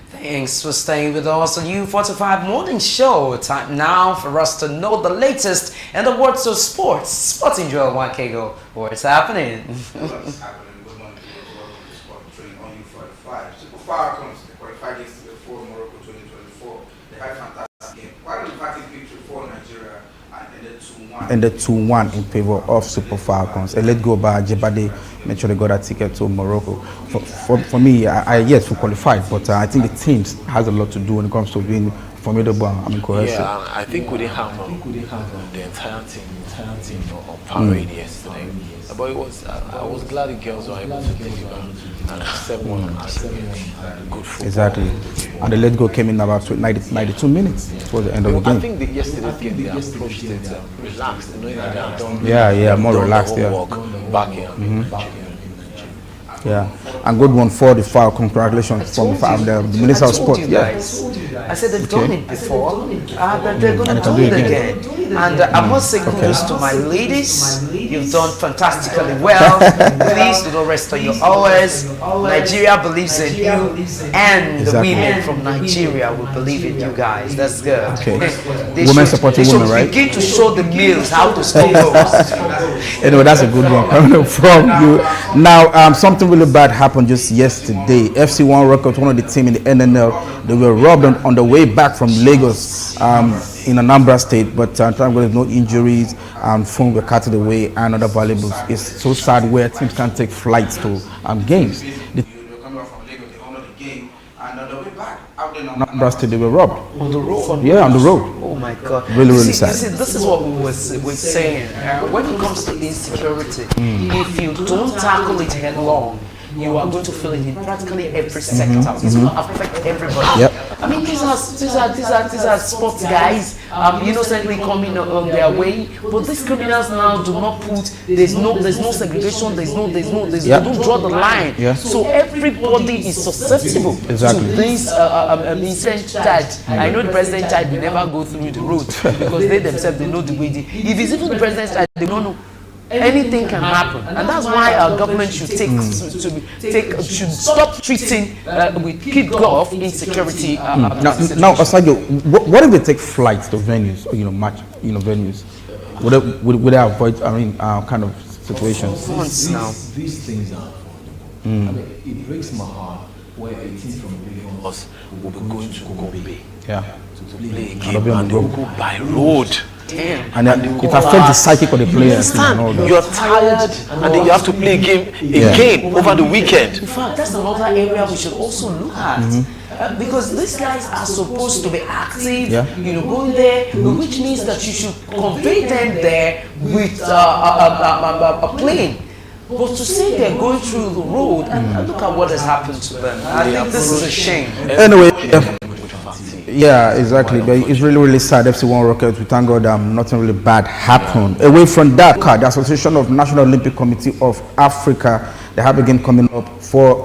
Thanks for staying with us on U45 Morning Show. Time now for us to know the latest in the world of sports. Sporting Joel Nwakigo, what's happening? What's happening? Good morning to you. Welcome to Sport Training on U45. Super Falcons, they qualified yesterday for Morocco 2024. They had a fantastic game. Quite an emphatic victory for Nigeria and ended 2-1. Ended 2-1 in favor of Super Falcons. A let go by Jebade. Make sure they got a ticket to Morocco. For me, yes, we qualified, but I think the teams has a lot to do when it comes to being formidable. Cohesive. Yeah, I think we didn't have the entire team on parade yesterday. But it was, I was glad the girls were able to deliver and 7-1 good football. Exactly. And the let go came in about 92 minutes towards the end of the game. I think yesterday's game they approached it relaxed, knowing that they had done more relaxed. Back here. Yeah, and good one for the FAO. Congratulations from the Minister of Sport. Yeah. I said they've done it before, but they're going to do it again. And I must say kudos to my ladies. You've done fantastically well. Please do not rest on your hours. Nigeria believes in you, and the women from Nigeria will believe in you guys. That's good. Okay. Women supporting women, right? Begin to show the males how to score goals. Anyway, that's a good one coming from you. Now, something really bad happened just yesterday. FC1 Records, one of the team in the NNL, they were robbed on the way back from Lagos in Anambra State, but thank God there's no injuries. Phones were carted away and other valuables. It's so sad where teams can't take flights to games. Anambra State, they were robbed. On the road? Yeah, on the road. Oh my God. Really sad. See, this is what we're saying. When it comes to insecurity, if you don't tackle it headlong, you are going to feel it in practically every sector. It's going to affect everybody. Yep. I mean, these are sports guys, innocently coming on their way. But these criminals now do not put. There's no segregation. They don't draw the line. Yeah. So everybody is susceptible to this incident charge. I know the president child will never go through the road because they themselves they know the way. If it's even the president's child, they don't know. Anything can happen, and that's why our government should should stop treating with kid golf insecurity. Now, Osajo, what if they take flights to venues, match, venues? Would they avoid, kind of situations? These things are. I mean, it breaks my heart where a team from Lagos will be going to Gombe. Yeah. To play a game and they will go by road. Damn. And it affects the psychic of the players. You're tired, and then you have to play a game again over the weekend. In fact, that's another area we should also look at. Because these guys are supposed to be active, going there, which means that you should convey them there with a plane. But to say they're going through the road, and look at what has happened to them. I think this is a shame. Anyway. Yeah, exactly. But it's really, really sad. FC1 Rockets, we thank God nothing really bad happened. Away from that, the Association of National Olympic Committee of Africa, they have a game coming up for,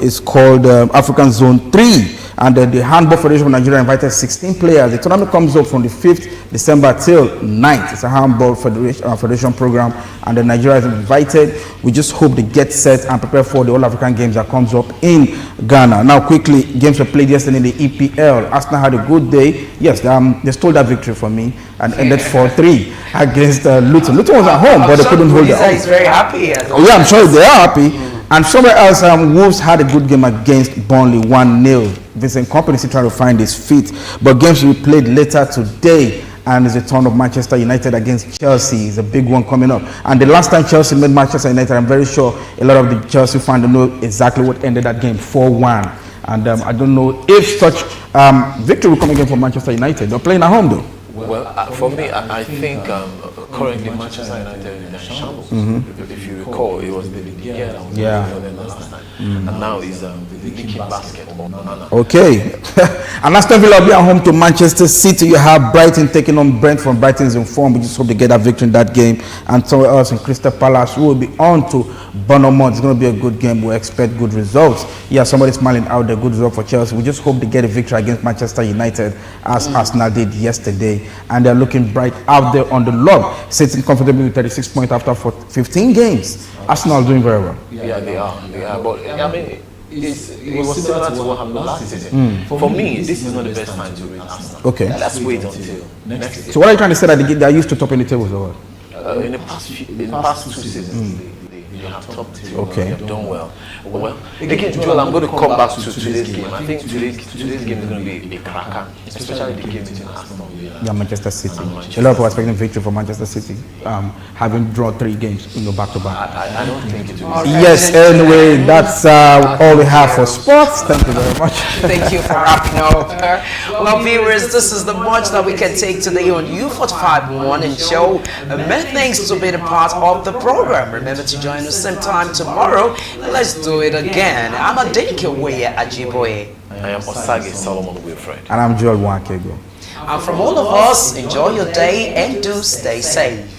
it's called African Zone 3. And the Handball Federation of Nigeria invited 16 players. The tournament comes up from the 5th December till 9th. It's a Handball Federation program, and the Nigeria is invited. We just hope they get set and prepare for the All African Games that comes up in Ghana. Now, quickly, games were played yesterday in the EPL. Arsenal had a good day. Yes, they stole that victory from me and ended 4-3 against Luton. Luton was at home, but they couldn't hold it. He's very happy. Oh yeah, I'm sure they are happy. And somewhere else, Wolves had a good game against Burnley, 1-0. Vincent Kompany is trying to find his feet. But games will be played later today. And it's a turn of Manchester United against Chelsea. It's a big one coming up. And the last time Chelsea made Manchester United, I'm very sure a lot of the Chelsea fans know exactly what ended that game, 4-1. And I don't know if such victory will come again for Manchester United. They're playing at home though. Well, for me, I think currently Manchester United is in shambles. If you recall, it was the year that was last time. And now he's leaking basket. Okay. And Aston Villa will be at home to Manchester City. You have Brighton taking on Brentford. Brighton is in form. We just hope they get that victory in that game. And somewhere else in Crystal Palace, we will be on to Bournemouth. It's going to be a good game. We expect good results. Yeah, somebody's smiling out there. Good result for Chelsea. We just hope they get a victory against Manchester United as Arsenal did yesterday. And they're looking bright out there on the log, sitting comfortably with 36 points after 15 games. Arsenal doing very well. Yeah, they are. But I mean, it was similar to what happened last season. For me, this is not the best time to read Arsenal. Okay. Let's wait until next season. So what are you trying to say, that they are used to topping the tables or what? In the past 2 seasons, they have topped it. Okay. They have done well. Well, again, Joel, I'm going to come back to today's game. I think today's game is going to be a cracker, especially the game between Arsenal and Manchester City. A lot of people are expecting victory for Manchester City, having drawn 3 games back to back. I don't think it will be. Yes, anyway, that's all we have for sports. Thank you very much. Thank you for wrapping up. Well, viewers, this is the much that we can take today on U45 Morning Show. Many thanks to be a part of the program. Remember to join us same time tomorrow. Let's do it again. I'm Adenike Ajiboye. I am Osage Solomon Wilfred. And I'm Joel Wankego. And from all of us, enjoy your day and do stay safe.